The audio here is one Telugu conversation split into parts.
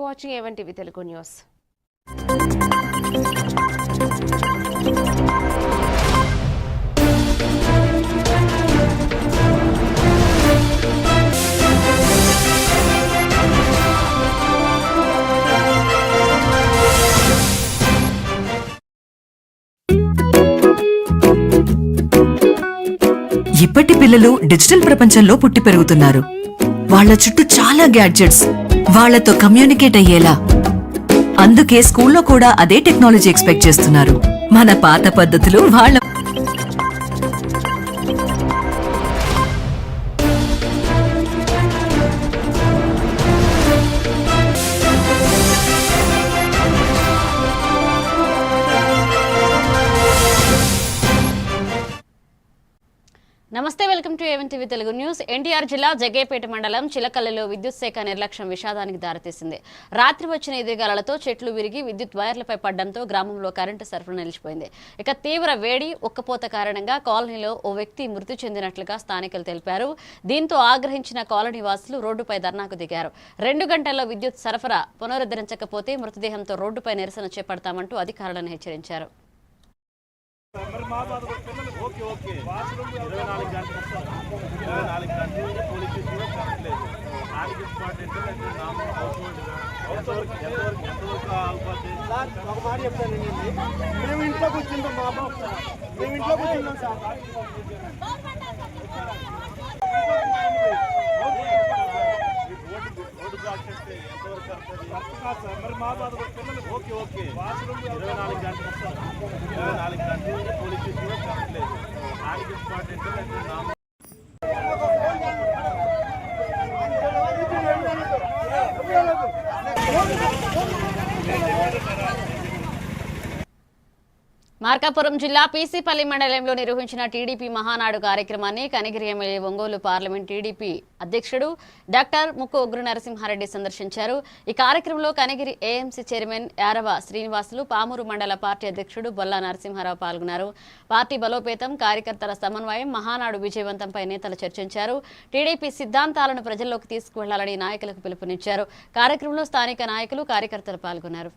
for watching A1 TV Telugu News. ఇప్పటి పిల్లలు డిజిటల్ ప్రపంచంలో పుట్టి పెరుగుతున్నారు. వాళ్ళ చుట్టూ చాలా గ్యాడ్జెట్స్, వాళ్లతో కమ్యూనికేట్ అయ్యేలా. అందుకే స్కూల్లో కూడా అదే టెక్నాలజీ ఎక్స్పెక్ట్ చేస్తున్నారు. మన పాత పద్ధతులు వాళ్ళ నమస్తే, welcome to A1 TV Telugu news. NTR జిల్లా జగ్గేపేట మండలం చిలకల్లిలో విద్యుత్ శాఖ నిర్లక్ష్యం విషాదానికి దారితీసింది. రాత్రి వచ్చిన ఎదురుగాలతో చెట్లు విరిగి విద్యుత్ వైర్లపై పడడంతో గ్రామంలో కరెంటు సరఫరా నిలిచిపోయింది. ఇక తీవ్ర వేడి ఉక్కపోత కారణంగా కాలనీలో ఓ వ్యక్తి మృతి చెందినట్లుగా స్థానికులు తెలిపారు. దీంతో ఆగ్రహించిన కాలనీ వాసులు రోడ్డుపై ధర్నాకు దిగారు. 2 గంటల్లో విద్యుత్ సరఫరా పునరుద్ధరించకపోతే మృతదేహంతో రోడ్డుపై నిరసన చేపడతామంటూ అధికారులను హెచ్చరించారు. మార్కాపురం జిల్లా పీసీపల్లి మండలంలో నిర్వహించిన టీడీపీ మహానాడు కార్యక్రమాన్ని Kanigiri MLA Ongole parliament TDP అధ్యక్షుడు డాక్టర్ ముక్కు ఉగ్ర నరసింహారెడ్డి సందర్శించారు. ఈ కార్యక్రమంలో కనిగిరి ఏఎంసీ చైర్మన్ యారవ శ్రీనివాసులు, పామూరు మండల పార్టీ అధ్యక్షుడు బొల్లా నరసింహారావు పాల్గొన్నారు. పార్టీ బలోపేతం, కార్యకర్తల సమన్వయం, మహానాడు విజయవంతంపై నేతలు చర్చించారు. టీడీపీ సిద్ధాంతాలను ప్రజల్లోకి తీసుకువెళ్లాలని నాయకులకు పిలుపునిచ్చారు. కార్యక్రమంలో స్థానిక నాయకులు, కార్యకర్తలు పాల్గొన్నారు.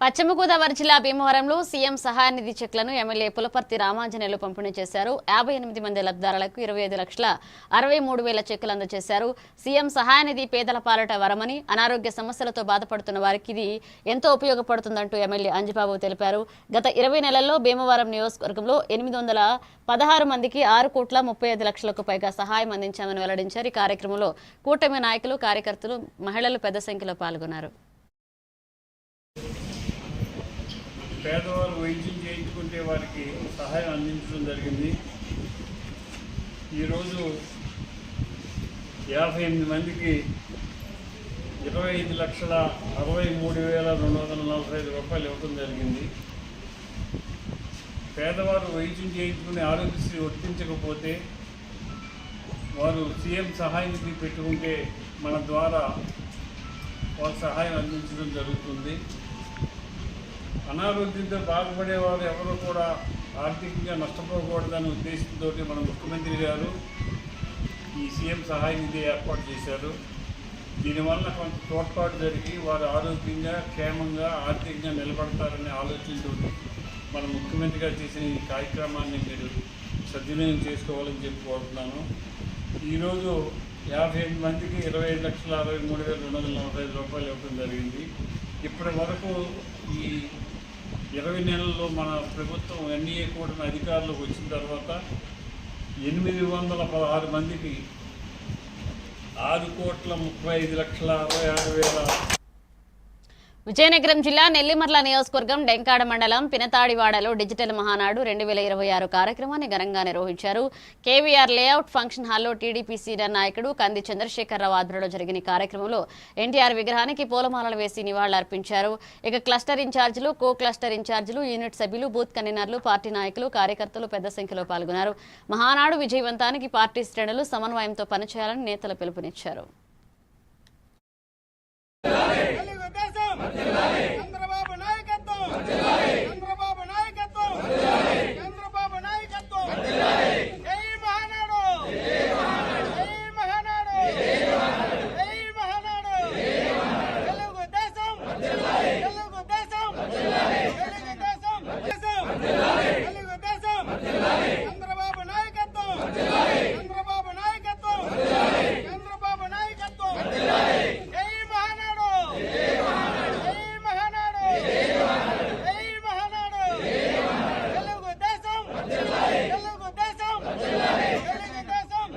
పశ్చిమ గోదావరి జిల్లా భీమవరంలో సీఎం సహాయ నిధి చెక్లను ఎమ్మెల్యే పులపర్తి రామాంజనేయులు పంపిణీ చేశారు. 58 మంది లబ్ధిదారులకు 25,63,000 చెక్కులు అందజేశారు. సీఎం సహాయ నిధి పేదల పాలట వరమని, అనారోగ్య సమస్యలతో బాధపడుతున్న వారికి ఇది ఎంతో ఉపయోగపడుతుందంటూ ఎమ్మెల్యే అంజిబాబు తెలిపారు. గత 20 నెలల్లో భీమవరం నియోజకవర్గంలో 816 మందికి 6,35,00,000కు పైగా సహాయం అందించామని వెల్లడించారు. ఈ కార్యక్రమంలో కూటమి నాయకులు, కార్యకర్తలు, మహిళలు పెద్ద సంఖ్యలో పాల్గొన్నారు. పేదవారు వైద్యం చేయించుకుంటే వారికి సహాయం అందించడం జరిగింది. ఈరోజు 58 మందికి 25,63,245 రూపాయలు ఇవ్వడం జరిగింది. పేదవారు వైద్యం చేయించుకుని ఆరోగ్యశ్రీ వర్తించకపోతే వారు సీఎం సహాయ నిధి పెట్టుకుంటే మన ద్వారా వారు సహాయం అందించడం జరుగుతుంది. అనారోగ్యంతో బాధపడేవారు ఎవరు కూడా ఆర్థికంగా నష్టపోకూడదనే ఉద్దేశంతో మన ముఖ్యమంత్రి గారు ఈ సీఎం సహాయ నిధి ఏర్పాటు చేశారు. దీనివల్ల కొంత తోడ్పాటు జరిగి వారు ఆరోగ్యంగా క్షేమంగా ఆర్థికంగా నిలబడతారనే ఆలోచనతో మన ముఖ్యమంత్రి గారు చేసిన ఈ కార్యక్రమాన్ని మీరు సద్వినియోగం చేసుకోవాలని చెప్పి కోరుతున్నాను. ఈరోజు 58 మందికి 25,63,245 రూపాయలు ఇవ్వడం జరిగింది. ఇప్పటి వరకు ఈ 20 నెలల్లో మన ప్రభుత్వం ఎన్డీఏ కూటమి అధికారులకు వచ్చిన తర్వాత 816 మందికి 6,35,66,000 విజయనగరం జిల్లా నెల్లిమర్ల నియోజకవర్గం డెంకాడ మండలం పినతాడివాడలో డిజిటల్ మహానాడు 2026 కార్యక్రమాన్ని ఘనంగా నిర్వహించారు. కేవీఆర్ లేఅవుట్ ఫంక్షన్ హాల్లో టీడీపీ సీనియర్ నాయకుడు కంది చంద్రశేఖరరావు ఆధ్వర్యంలో జరిగిన కార్యక్రమంలో ఎన్టీఆర్ విగ్రహానికి పూలమాలలు వేసి నివాళులర్పించారు. ఇక క్లస్టర్ ఇన్ఛార్జీలు, కో క్లస్టర్ ఇన్ఛార్జీలు, యూనిట్ సభ్యులు, బూత్ కన్వీనర్లు, పార్టీ నాయకులు, కార్యకర్తలు పెద్ద సంఖ్యలో పాల్గొన్నారు. మహానాడు విజయవంతానికి పార్టీ శ్రేణులు సమన్వయంతో పనిచేయాలని నేతలు పిలుపునిచ్చారు. చంద్రబాబు నాయకత్వం, చంద్రబాబు నాయకత్వం, చంద్రబాబు నాయకత్వం. జై మహానాడు, జై మహానాడు, జై మహానాడు. తెలుగుదేశం, తెలుగుదేశం, తెలుగుదేశం, తెలుగుదేశం. చంద్రబాబు నాయకత్వం, చంద్రబాబు నాయకత్వం, చంద్రబాబు నాయకత్వం. జై మహానాడు, జై మహానాడు, జై మహానాడు. తెలుగుదేశం, తెలుగుదేశం, తెలుగుదేశం.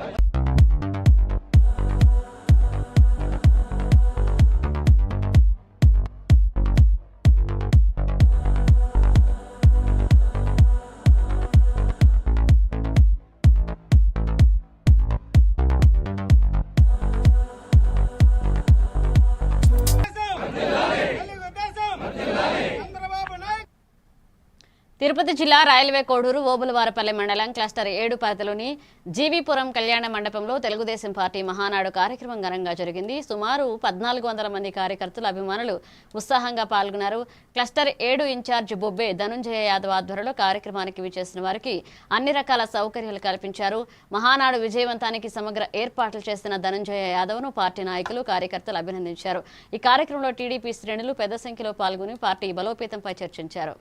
తిరుపతి జిల్లా రైల్వే కోడూరు ఓబులవారపల్లి మండలం క్లస్టర్ 7 పరిధిలోని జీవీపురం కళ్యాణ మండపంలో తెలుగుదేశం పార్టీ మహానాడు కార్యక్రమం ఘనంగా జరిగింది. సుమారు 1400 మంది కార్యకర్తలు, అభిమానులు ఉత్సాహంగా పాల్గొన్నారు. క్లస్టర్ 7 ఇన్ఛార్జ్ బొబ్బే ధనుంజయ యాదవ్ ఆధ్వర్యంలో కార్యక్రమానికి విచ్చేసిన వారికి అన్ని రకాల సౌకర్యాలు కల్పించారు. మహానాడు విజయవంతానికి సమగ్ర ఏర్పాట్లు చేసిన ధనుంజయ యాదవ్ను పార్టీ నాయకులు, కార్యకర్తలు అభినందించారు. ఈ కార్యక్రమంలో టీడీపీ శ్రేణులు పెద్ద సంఖ్యలో పాల్గొని పార్టీ బలోపేతంపై చర్చించారు.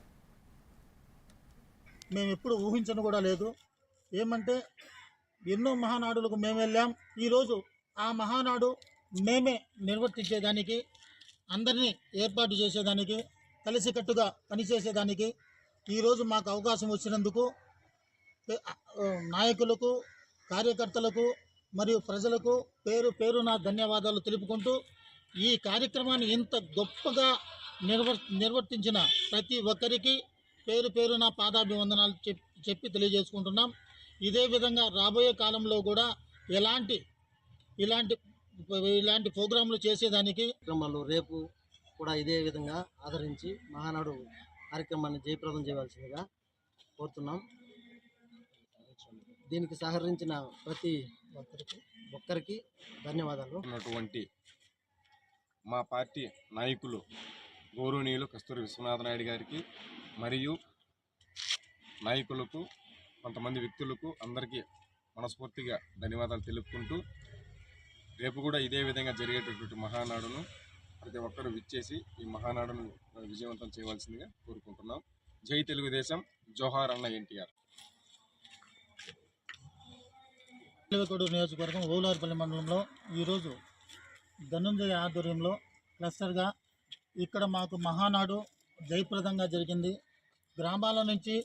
మేము ఎప్పుడు ఊహించను కూడా లేదు. ఏమంటే ఎన్నో మహానాడులకు మేము వెళ్ళాం. ఈరోజు ఆ మహానాడు మేమే నిర్వర్తించేదానికి, అందరినీ ఏర్పాటు చేసేదానికి, కలిసికట్టుగా పనిచేసేదానికి ఈరోజు మాకు అవకాశం వచ్చినందుకు నాయకులకు, కార్యకర్తలకు మరియు ప్రజలకు పేరు పేరున ధన్యవాదాలు తెలుపుకుంటూ ఈ కార్యక్రమాన్ని ఇంత గొప్పగా నిర్వర్తించిన ప్రతి ఒక్కరికి పేరు పేరున పాదాభివందనాలు చెప్పి తెలియజేసుకుంటున్నాం. ఇదే విధంగా రాబోయే కాలంలో కూడా ఇలాంటి ప్రోగ్రాంలు చేసేదానికి కార్యక్రమాలు రేపు కూడా ఇదే విధంగా ఆదరించి మహానాడు కార్యక్రమాన్ని జయప్రదం చేయవలసిందిగా కోరుతున్నాం. దీనికి సహకరించిన ప్రతి ఒక్కరికి ధన్యవాదాలు. ఉన్నటువంటి మా పార్టీ నాయకులు గౌరవనీయులు కస్తూరి విశ్వనాథ నాయుడు గారికి మరియు నాయకులకు, కొంతమంది వ్యక్తులకు అందరికీ మనస్ఫూర్తిగా ధన్యవాదాలు తెలుపుకుంటూ రేపు కూడా ఇదే విధంగా జరిగేటటువంటి మహానాడును ప్రతి ఒక్కరూ విచ్చేసి ఈ మహానాడును విజయవంతం చేయవలసిందిగా కోరుకుంటున్నాం. జై తెలుగుదేశం, జోహార్ అన్న ఎన్టీఆర్. కోడూరు నియోజకవర్గం ఓబులవారపల్లి మండలంలో ఈరోజు ధనుంజయ ఆధ్వర్యంలో క్లస్టర్గా ఇక్కడ మాకు మహానాడు జయప్రదంగా జరిగింది. గ్రామాల నుంచి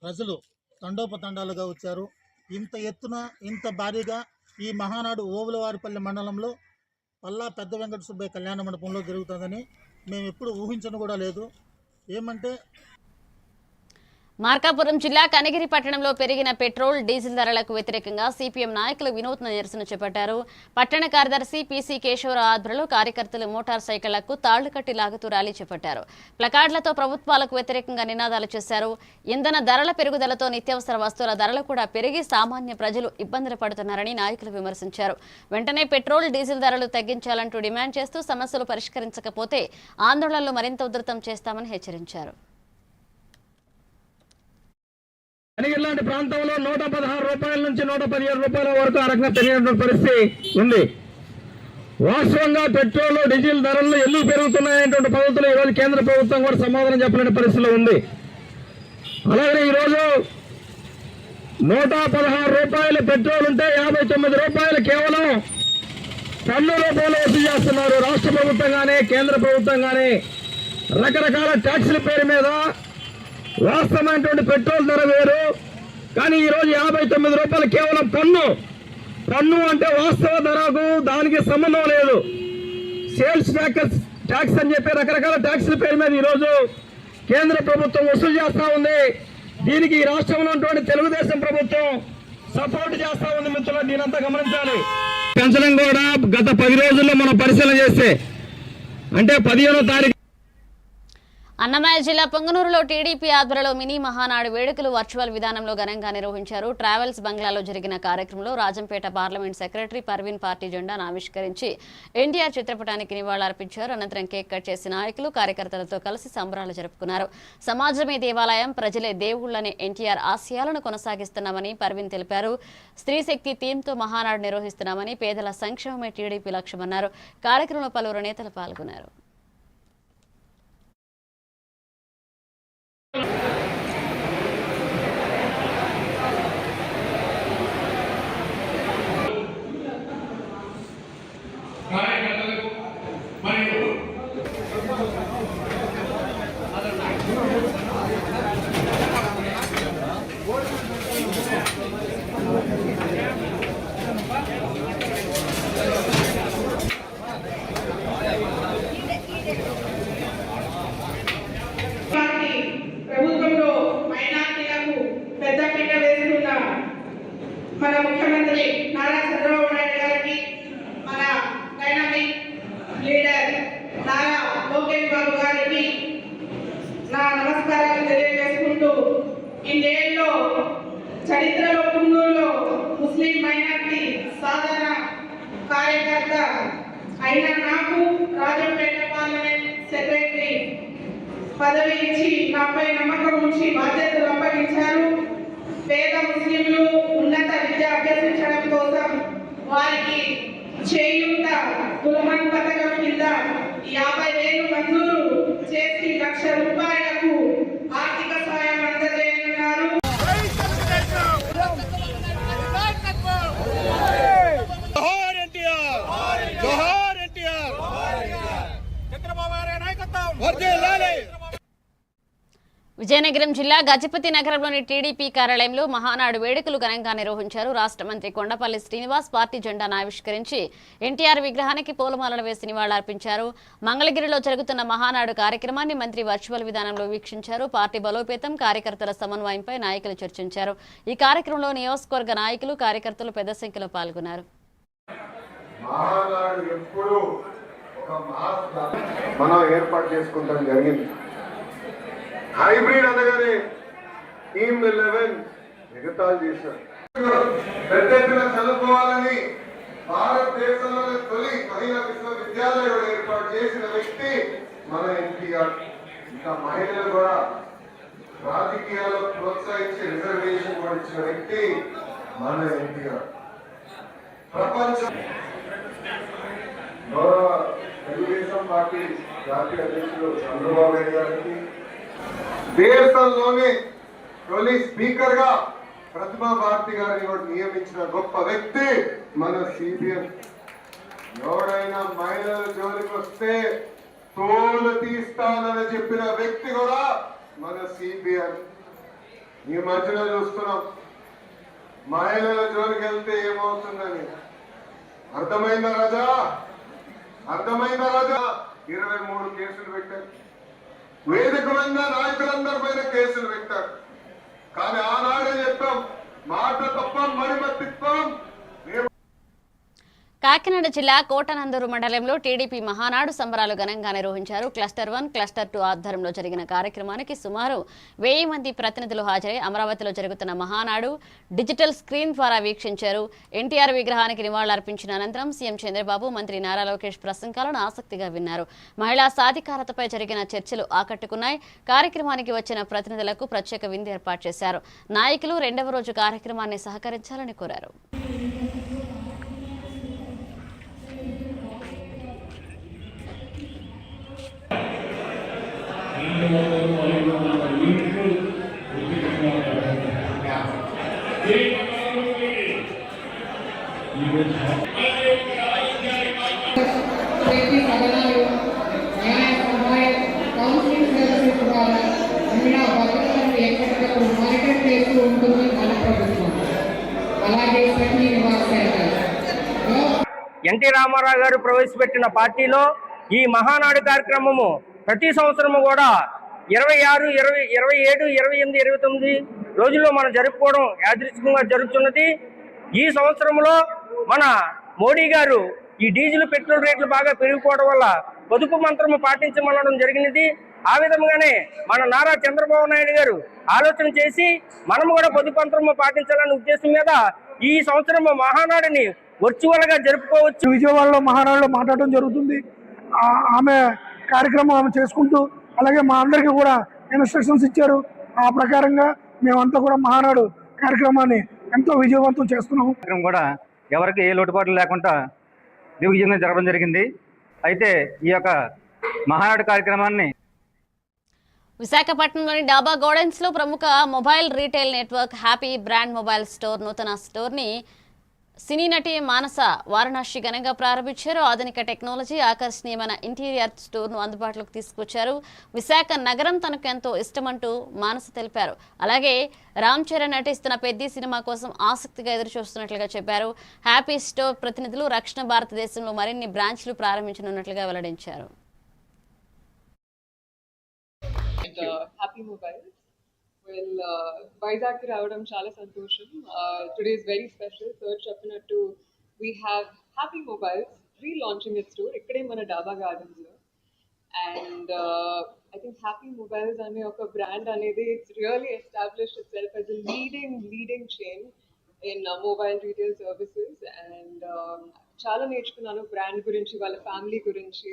ప్రజలు తండోపతండాలుగా వచ్చారు. ఇంత ఎత్తున, ఇంత భారీగా ఈ మహానాడు ఓబులవారపల్లి మండలంలో పల్లా పెద్ద వెంకట సుబ్బయ్య కళ్యాణ మండపంలో జరుగుతుందని మేము ఎప్పుడు ఊహించను కూడా లేదు. ఏమంటే మార్కాపురం జిల్లా కనిగిరి పట్టణంలో పెరిగిన పెట్రోల్, డీజిల్ ధరలకు వ్యతిరేకంగా సిపిఎం నాయకులు వినూత్న నిరసన చేపట్టారు. పట్టణ కార్యదర్శి పీసీ కేశవరావు ఆధ్వర్యంలో కార్యకర్తలు మోటార్ సైకిళ్లకు తాళ్లు కట్టి లాగుతూ ర్యాలీ చేపట్టారు. ప్లకార్డులతో ప్రభుత్వాలకు వ్యతిరేకంగా నినాదాలు చేశారు. ఇంధన ధరల పెరుగుదలతో నిత్యావసర వస్తువుల ధరలు కూడా పెరిగి సామాన్య ప్రజలు ఇబ్బందులు పడుతున్నారని నాయకులు విమర్శించారు. వెంటనే పెట్రోల్, డీజిల్ ధరలు తగ్గించాలంటూ డిమాండ్ చేస్తూ సమస్యలు పరిష్కరించకపోతే ఆందోళనలు మరింత ఉధృతం చేస్తామని హెచ్చరించారు. కనిగిరి లాంటి ప్రాంతంలో 116 రూపాయల నుంచి 117 రూపాయల వరకు ఆ రకంగా పెరిగినటువంటి పరిస్థితి ఉంది. వాస్తవంగా పెట్రోల్ డీజిల్ ధరలు ఎందుకు పెరుగుతున్నాయనేటువంటి పద్ధతిలో ఈరోజు కేంద్ర ప్రభుత్వం కూడా సమాధానం చెప్పలేని పరిస్థితిలో ఉంది. అలాగే ఈరోజు 116 రూపాయల పెట్రోల్ ఉంటే 59 రూపాయలు కేవలం పన్ను రూపంలో వసూలు చేస్తున్నారు. రాష్ట్ర ప్రభుత్వం కానీ కేంద్ర ప్రభుత్వం కానీ రకరకాల ట్యాక్సుల పేరు మీద వాస్తవమైనటువంటి పెట్రోల్ ధర వేరు, కానీ ఈరోజు 59 రూపాయలు కేవలం పన్ను అంటే వాస్తవ ధరకు దానికి సంబంధం లేదు. సేల్స్ ట్యాక్స్ అని చెప్పి రకరకాల ట్యాక్సుల పేరు మీద ఈరోజు కేంద్ర ప్రభుత్వం వసూలు చేస్తూ ఉంది. దీనికి ఈ రాష్ట్రంలో ఉన్నటువంటి తెలుగుదేశం ప్రభుత్వం సపోర్ట్ చేస్తూ ఉంది. మిత్రులు దీనంతా గమనించాలి. పెంచడం కూడా గత 10 రోజుల్లో మనం పరిశీలన చేస్తే అంటే 15వ తారీఖు అన్నమయ్య జిల్లా పొంగనూరులో టీడీపీ ఆధ్వర్యంలో మినీ మహానాడు వేడుకలు వర్చువల్ విధానంలో ఘనంగా నిర్వహించారు. ట్రావెల్స్ బంగ్లాలో జరిగిన కార్యక్రమంలో Rajampet parliament secretary Parveen party జెండాను ఆవిష్కరించి ఎన్టీఆర్ చిత్రపటానికి నివాళులర్పించారు. అనంతరం కేక్ కట్ చేసి నాయకులు కార్యకర్తలతో కలిసి సంబరాలు జరుపుకున్నారు. సమాజమే దేవాలయం, ప్రజలే దేవుళ్లనే ఎన్టీఆర్ ఆశయాలను కొనసాగిస్తున్నామని పర్వీన్ తెలిపారు. స్త్రీ శక్తి థీమ్తో మహానాడు నిర్వహిస్తున్నామని, పేదల సంక్షేమమే టీడీపీ లక్ష్యమన్నారు. కార్యక్రమంలో పలువురు నేతలు పాల్గొన్నారు. ప్రభుత్వంలో మైనార్టీలకు పెద్దపీట వేస్తున్న మన ముఖ్యమంత్రి నారా చంద్రబాబు నాయుడు గారికి, మన డైనమిక్ లీడర్ నారా లోకేష్ బాబు గారికి నా నమస్కారాలు తెలియజేసుకుంటూ, ఇందేళ్ళలో చరిత్రలో పొంగూరులో ముస్లిం మైనార్టీ సాధారణ కార్యకర్త అయిన నాకు రాజంపేట పార్లమెంట్ సెక్రటరీ పదవి ఇచ్చి నాపై నమ్మకం ఉంచి బాధ్యతలు అప్పగించారు. పేద ముస్లింలు ఉన్నత విద్య అభ్యసించడం కోసం వారికి చేయూత దుల్హన్ పథకం కింద 50,000 మంజూరు చేసి ₹1,00,000 ఆర్థిక సాయం అందజేయనున్నారు. విజయనగరం జిల్లా గజపతి నగరంలోని టీడీపీ కార్యాలయంలో మహానాడు వేడుకలు ఘనంగా నిర్వహించారు. రాష్ట్ర మంత్రి కొండపల్లి శ్రీనివాస్ పార్టీ జెండాను ఆవిష్కరించి ఎన్టీఆర్ విగ్రహానికి పూలమాలలు వేసి నివాళులర్పించారు. మంగళగిరిలో జరుగుతున్న మహానాడు కార్యక్రమాన్ని మంత్రి వర్చువల్ విధానంలో వీక్షించారు. పార్టీ బలోపేతం, కార్యకర్తల సమన్వయంపై నాయకులు చర్చించారు. ఈ కార్యక్రమంలో నియోజకవర్గ నాయకులు, కార్యకర్తలు పెద్ద సంఖ్యలో పాల్గొన్నారు. మనం ఏర్పాటు చేసుకుంటాం జరిగింది. హైబ్రిడ్ అనగానే టీమ్ 11 ఎగతాళి చేశారు. పెద్ద ఎత్తున చదువుకోవాలని భారతదేశంలోనే తొలి మహిళా విశ్వవిద్యాలయం ఏర్పాటు చేసిన వ్యక్తి మన ఎన్టీఆర్. ఇంకా మహిళలు కూడా రాజకీయాల్లో ప్రోత్సహించి రిజర్వేషన్ కూడా ఇచ్చిన వ్యక్తి మన ఎన్టీఆర్. ప్రపంచం గౌరవ తెలుగుదేశం పార్టీ జాతీయ అధ్యక్షుడు చంద్రబాబు నాయుడు గారికి, దేశంలోనే తొలి స్పీకర్ గా ప్రతిభా భారతి గారిని కూడా నియమించిన గొప్ప వ్యక్తి మన సిబిఎన్. ఎవడైనా మహిళల జోలికి వస్తే తోలు తీస్తానని చెప్పిన వ్యక్తి కూడా మన సిబిఎన్. ఈ మధ్యలో చూస్తున్నాం మహిళల జోలికి వెళ్తే ఏమవుతుందని. అర్థమైందా రాజా? 23 కేసులు పెట్టారు. వేదిక మీద నాయకులందరి పైన కేసులు పెట్టారు. కానీ ఆనాడే చెప్పాం, మాట తప్పం, మడిమ తిప్పం. కాకినాడ జిల్లా కోటనందూరు మండలంలో టీడీపీ మహానాడు సంబరాలు ఘనంగా నిర్వహించారు. క్లస్టర్ 1, క్లస్టర్ 2 ఆధ్వర్యంలో జరిగిన కార్యక్రమానికి సుమారు 1000 మంది ప్రతినిధులు హాజరై అమరావతిలో జరుగుతున్న మహానాడు డిజిటల్ స్క్రీన్ ద్వారా వీక్షించారు. ఎన్టీఆర్ విగ్రహానికి నివాళులర్పించిన అనంతరం సీఎం చంద్రబాబు, మంత్రి నారా లోకేష్ ప్రసంగాలను ఆసక్తిగా విన్నారు. మహిళా సాధికారతపై జరిగిన చర్చలు ఆకట్టుకున్నాయి. కార్యక్రమానికి వచ్చిన ప్రతినిధులకు ప్రత్యేక విందు ఏర్పాటు చేశారు. నాయకులు 2వ రోజు కార్యక్రమాన్ని సహకరించాలని కోరారు. శక్తి సదనాలు న్యాయ సహాయం కౌన్సిలింగ్ సర్వీసెస్ ద్వారా మహిళా భద్రతను ఎక్కడికప్పుడు మానిటర్ చేస్తూ ఉంటుంది మన ప్రభుత్వం. అలాగే సఖీ నివాస్ సెంటర్ ఎన్టీ రామారావు గారు ప్రవేశపెట్టిన పార్టీలో ఈ మహానాడు కార్యక్రమము ప్రతి సంవత్సరము కూడా 26, 27, 28, 29 రోజుల్లో మనం జరుపుకోవడం యాదృచ్ఛికంగా జరుగుతున్నది. ఈ సంవత్సరంలో మన మోడీ గారు ఈ డీజిల్ పెట్రోల్ రేట్లు బాగా పెరిగిపోవడం వల్ల పొదుపు మంత్రము పాటించమనడం జరిగినది. ఆ విధంగానే మన నారా చంద్రబాబు నాయుడు గారు ఆలోచన చేసి మనము కూడా పొదుపు మంత్రము పాటించాలనే ఉద్దేశం మీద ఈ సంవత్సరం మహానాడుని వర్చువల్ గా జరుపుకోవచ్చు. విజయవాడలో మహానాడులో మాట్లాడడం జరుగుతుంది. ఆమె కార్యక్రమం ఆమె చేసుకుంటూ అలాగే మా అందరికీ కూడా ఇన్స్ట్రక్షన్స్ ఇచ్చారు. ఆ ప్రకారంగా మేమంతా కూడా మహానాడు కార్యక్రమాన్ని ఎంతో విజయవంతం చేస్తున్నాము. కూడా ఎవరికి ఏ లోటుపాట్లు లేకుండా దిగ్విజయంగా జరగడం జరిగింది. అయితే ఈ యొక్క మహానాడు కార్యక్రమాన్ని విశాఖపట్నంలోని డాబా గార్డెన్స్ లో ప్రముఖ mobile retail network happy brand mobile store నూతన స్టోర్ ని సినీ నటి మానస వారణాసి ఘనంగా ప్రారంభించారు. ఆధునిక టెక్నాలజీ, ఆకర్షణీయమైన ఇంటీరియర్ స్టోర్ను అందుబాటులోకి తీసుకొచ్చారు. విశాఖ నగరం తనకు ఎంతో ఇష్టమంటూ మానస తెలిపారు. అలాగే రామ్ చరణ్ నటిస్తున్న పెద్ది సినిమా కోసం ఆసక్తిగా ఎదురుచూస్తున్నట్లుగా చెప్పారు. హ్యాపీ స్టోర్ ప్రతినిధులు రక్షణ భారతదేశంలో మరిన్ని బ్రాంచ్లు ప్రారంభించనున్నట్లుగా వెల్లడించారు. వైజాగ్కి రావడం చాలా సంతోషం. Today is very special. Sir చెప్పినట్టు we have Happy Mobiles relaunching it store ఇక్కడే మన డాబా గార్డెన్స్లో. And I think Happy Mobiles అనే ఒక బ్రాండ్ అనేది it's really established itself as a leading chain in mobile retail services. And చాలా నేర్చుకున్నాను బ్రాండ్ గురించి, వాళ్ళ ఫ్యామిలీ గురించి.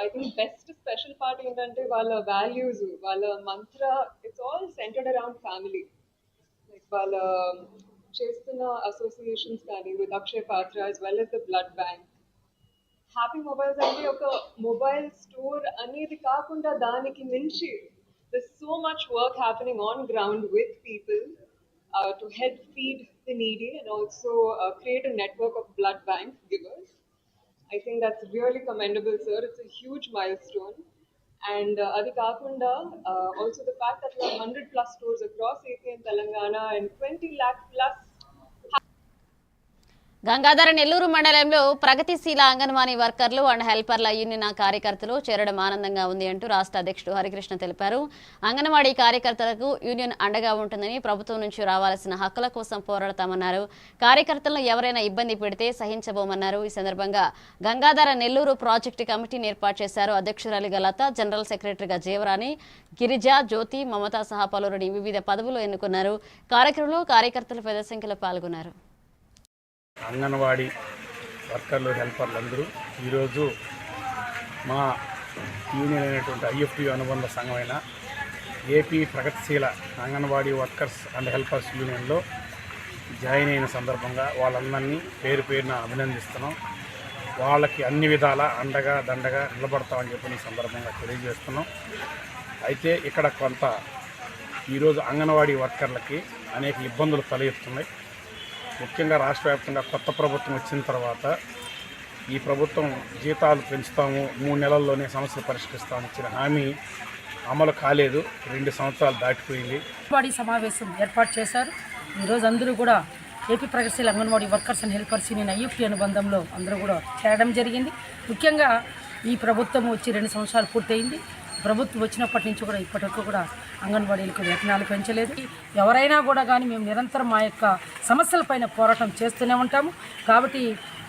I think best special part ఏంటంటే వాళ్ళ వాల్యూస్, వాళ్ళ మంత్ర, it's all centred around family. Like వాళ్ళ చేస్తున్న అసోసియేషన్స్ కానీ విత్ అక్షయ్ పాత్ర as well as the blood bank. Happy mobiles అంటే ఒక మొబైల్ స్టోర్ అనేది కాకుండా దానికి మించి there's so much work happening on ground with people to help feed the needy and also create a network of blood bank givers. I think that's really commendable, sir. It's a huge milestone. And adi kaakunda also the fact that there are 100+ stores across AP and Telangana and 20 lakh plus. Gangadhara Nellore మండలంలో ప్రగతిశీల అంగన్వాడీ వర్కర్లు అండ్ హెల్పర్ల యూనియన్ కార్యకర్తలు చేరడం ఆనందంగా ఉంది అంటూ రాష్ట్ర అధ్యక్షుడు హరికృష్ణ తెలిపారు. అంగన్వాడీ కార్యకర్తలకు యూనియన్ అండగా ఉంటుందని, ప్రభుత్వం నుంచి రావాల్సిన హక్కుల కోసం పోరాడతామన్నారు. కార్యకర్తలను ఎవరైనా ఇబ్బంది పెడితే సహించబోమన్నారు. ఈ సందర్భంగా గంగాధర నెల్లూరు ప్రాజెక్టు కమిటీని ఏర్పాటు చేశారు. అధ్యక్షురాలిగా లత, జనరల్ సెక్రటరీగా జీవరాణి, గిరిజ, జ్యోతి, మమత సహా పలువురిని వివిధ పదవులు ఎన్నుకున్నారు. కార్యక్రమంలో కార్యకర్తలు పెద్ద సంఖ్యలో పాల్గొన్నారు. అంగన్వాడీ వర్కర్లు, హెల్పర్లు అందరూ ఈరోజు మా యూనియన్ అయినటువంటి IFTU అనుబంధ సంఘమైన ఏపీ ప్రగతిశీల అంగన్వాడీ వర్కర్స్ అండ్ హెల్పర్స్ యూనియన్లో జాయిన్ అయిన సందర్భంగా వాళ్ళందరినీ పేరు పేరున అభినందిస్తున్నాం. వాళ్ళకి అన్ని విధాల అండగా దండగా నిలబడతామని చెప్పి ఈ సందర్భంగా తెలియజేస్తున్నాం. అయితే ఇక్కడ కొంత ఈరోజు అంగన్వాడీ వర్కర్లకి అనేక ఇబ్బందులు తలెత్తున్నాయి. ముఖ్యంగా రాష్ట్ర వ్యాప్తంగా కొత్త ప్రభుత్వం వచ్చిన తర్వాత ఈ ప్రభుత్వం జీతాలు పెంచుతాము, 3 నెలల్లోనే సమస్యలు పరిష్కరిస్తామని ఇచ్చిన హామీ అమలు కాలేదు. 2 సంవత్సరాలు దాటిపోయింది. అంగన్వాడీ సమావేశం ఏర్పాటు చేశారు. ఈరోజు అందరూ కూడా ఏపీ ప్రగతిశీల anganwadi workers and helpers union IFTU అనుబంధంలో అందరూ కూడా చేరడం జరిగింది. ముఖ్యంగా ఈ ప్రభుత్వం వచ్చి 2 సంవత్సరాలు పూర్తయింది. ప్రభుత్వం వచ్చినప్పటి నుంచి కూడా ఇప్పటివరకు కూడా అంగన్వాడీలకు వేతనాలు పెంచలేదు. ఎవరైనా కూడా కానీ మేము నిరంతరం మా యొక్క సమస్యలపైన పోరాటం చేస్తూనే ఉంటాము. కాబట్టి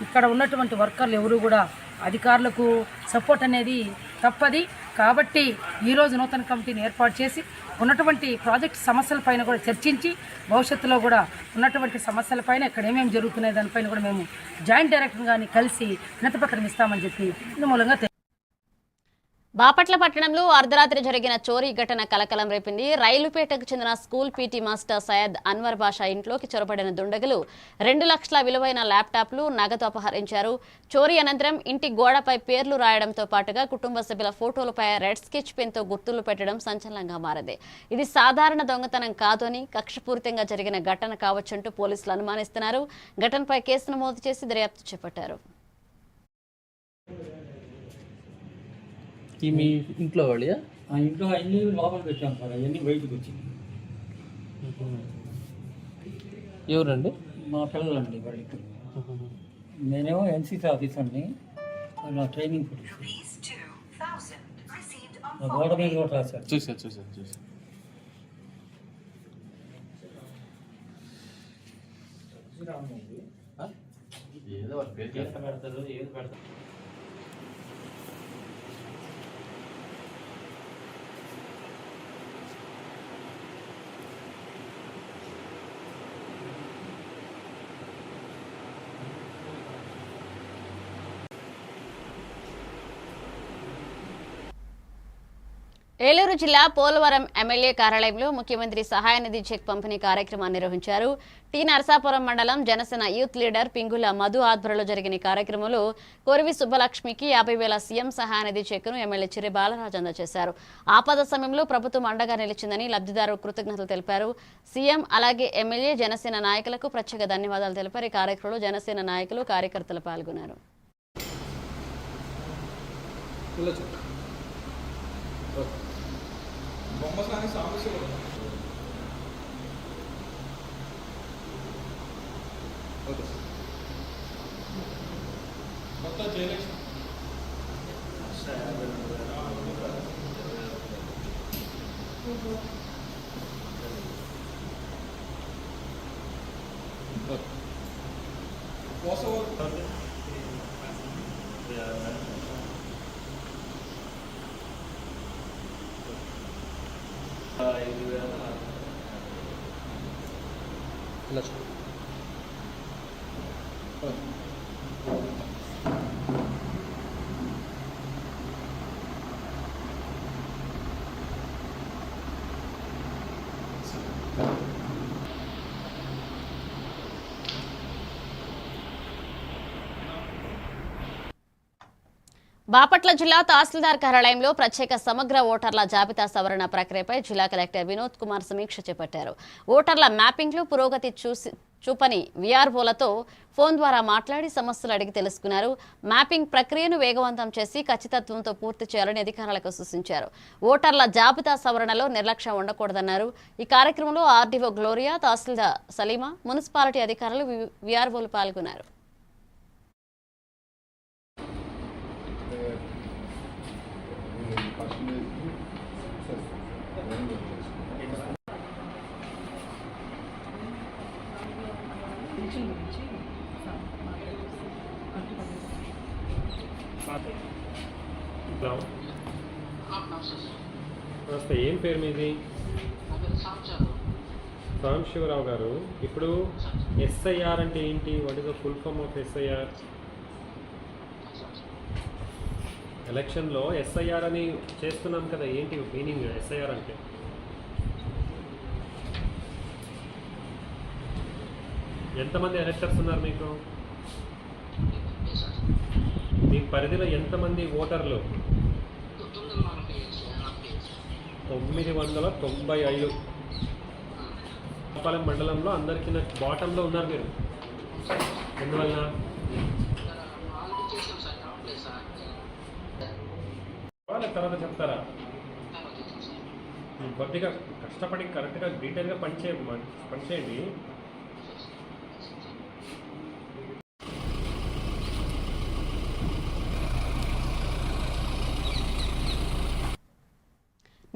ఇక్కడ ఉన్నటువంటి వర్కర్లు ఎవరు కూడా అధికారులకు సపోర్ట్ అనేది తప్పది. కాబట్టి ఈరోజు నూతన కమిటీని ఏర్పాటు చేసి ఉన్నటువంటి ప్రాజెక్ట్ సమస్యలపైన కూడా చర్చించి భవిష్యత్తులో కూడా ఉన్నటువంటి సమస్యలపైన ఇక్కడ ఏమేమి జరుగుతున్నాయి దానిపైన కూడా మేము జాయింట్ డైరెక్టర్ గారిని కలిసి వినతిపత్రం ఇస్తామని చెప్పి ఇందు మూలంగా బాపట్ల పట్టణంలో అర్ధరాత్రి జరిగిన చోరీ ఘటన కలకలం రేపింది. రైలుపేటకు చెందిన school PT master Syed Anwar Basha ఇంట్లోకి చొరబడిన దుండగులు 2 లక్షల విలువైన ల్యాప్టాప్లు, నగదు అపహరించారు. చోరీ అనంతరం ఇంటి గోడపై పేర్లు రాయడంతో పాటుగా కుటుంబ సభ్యుల ఫోటోలపై రెడ్ స్కెచ్ పెన్తో గుర్తులు పెట్టడం సంచలనంగా మారింది. ఇది సాధారణ దొంగతనం కాదు అని, కక్షపూరితంగా జరిగిన ఘటన కావచ్చంటూ పోలీసులు అనుమానిస్తున్నారు. ఘటనపై కేసు నమోదు చేసి దర్యాప్తు చేపట్టారు. మీ ఇంట్లో వాళ్ళ ఇంట్లో అన్ని లోపల పెట్టాం సార్, అవన్నీ బయటకు వచ్చింది. ఎవరండి? మా పిల్లలండి వాళ్ళకి. నేనేమో ఎన్సీసీ ఆఫీసర్ని, నా ట్రైనింగ్ గోడ మీద కూడా రాశారు. చూసాను. ఏదో వాళ్ళ పేరు పెడతారు, ఏది పెడతారు. ఏలూరు జిల్లా పోలవరం ఎమ్మెల్యే కార్యాలయంలో ముఖ్యమంత్రి సహాయ నిధి చెక్ పంపిణీ కార్యక్రమాన్ని నిర్వహించారు. టీ నరసాపురం మండలం జనసేన యూత్ లీడర్ పింగుల మధు ఆధ్వర్యంలో జరిగిన కార్యక్రమంలో కొరివి సుబ్బలక్ష్మికి 50,000 సీఎం సహాయ నిధి చెక్కును ఎమ్మెల్యే చిర్రి బాలరాజు అందజేశారు. ఆపద సమయంలో ప్రభుత్వం అండగా నిలిచిందని లబ్ధిదారు కృతజ్ఞతలు తెలిపారు. సీఎం అలాగే ఎమ్మెల్యే జనసేన నాయకులకు ప్రత్యేక ధన్యవాదాలు తెలిపారు. ఈ కార్యక్రమంలో జనసేన నాయకులు, కార్యకర్తలు పాల్గొన్నారు. బాపట్ల జిల్లా తహసీల్దార్ కార్యాలయంలో ప్రత్యేక సమగ్ర ఓటర్ల జాబితా సవరణ ప్రక్రియపై జిల్లా కలెక్టర్ వినోద్ కుమార్ సమీక్ష చేపట్టారు. ఓటర్ల మ్యాపింగ్లో పురోగతి చూపని వీఆర్ఓలతో ఫోన్ ద్వారా మాట్లాడి సమస్యలు అడిగి తెలుసుకున్నారు. మ్యాపింగ్ ప్రక్రియను వేగవంతం చేసి ఖచ్చితత్వంతో పూర్తి చేయాలని అధికారులకు సూచించారు. ఓటర్ల జాబితా సవరణలో నిర్లక్ష్యం ఉండకూడదన్నారు. ఈ కార్యక్రమంలో ఆర్డీఓ గ్లోరియా, తహసీల్దార్ సలీమా, మున్సిపాలిటీ అధికారులు, వీఆర్ఓలు పాల్గొన్నారు. నమస్తే, ఏం పేరు మీది? సాంబశివరావు గారు. ఇప్పుడు ఎస్ఐఆర్ అంటే ఏంటి? What is the full form of SIR? ఎలక్షన్లో ఎస్ఐఆర్ అని చేస్తున్నాం కదా, ఏంటి మీనింగ్ ఎస్ఐఆర్ అంటే? ఎంతమంది ఎలక్టర్స్ ఉన్నారు మీకు? మీ పరిధిలో ఎంతమంది ఓటర్లు? 995. పాలెం మండలంలో అందరికీ బాటంలో ఉన్నారు మీరు. ఎందువల్ల? వాళ్ళ తర్వాత చెప్తారా? కొద్దిగా కష్టపడి కరెక్ట్గా డీటెయిల్గా పనిచేయండి.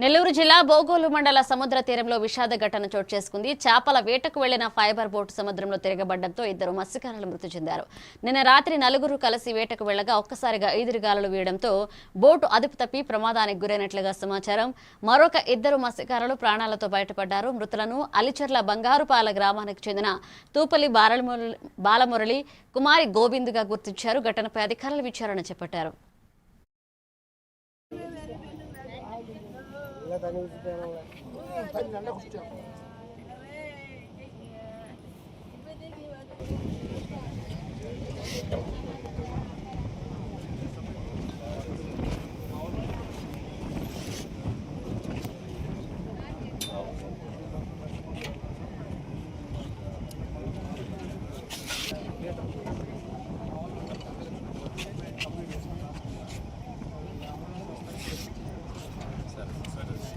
నెల్లూరు జిల్లా బోగోలు మండల సముద్ర తీరంలో విషాద ఘటన చోటు చేసుకుంది. చేపల వేటకు వెళ్లిన ఫైబర్ బోటు సముద్రంలో తిరగబడ్డంతో 2 మత్స్యకారులు మృతి చెందారు. నిన్న రాత్రి 4 కలిసి వేటకు వెళ్లగా ఒక్కసారిగా 5 గాలులు వీయడంతో బోటు అదుపు తప్పి ప్రమాదానికి గురైనట్లుగా సమాచారం. మరొక 2 మత్స్యకారులు ప్రాణాలతో బయటపడ్డారు. మృతులను అలిచెర్ల బంగారుపాల గ్రామానికి చెందిన తూపలి బాలమురళి, కుమారి గోవిందుగా గుర్తించారు. ఘటనపై అధికారులు విచారణ చేపట్టారు.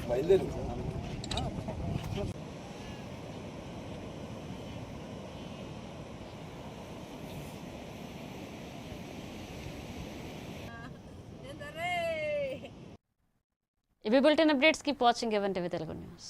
బయలుదేరు. ఇవి bulletin updates. Keep watching even TV Telugu news.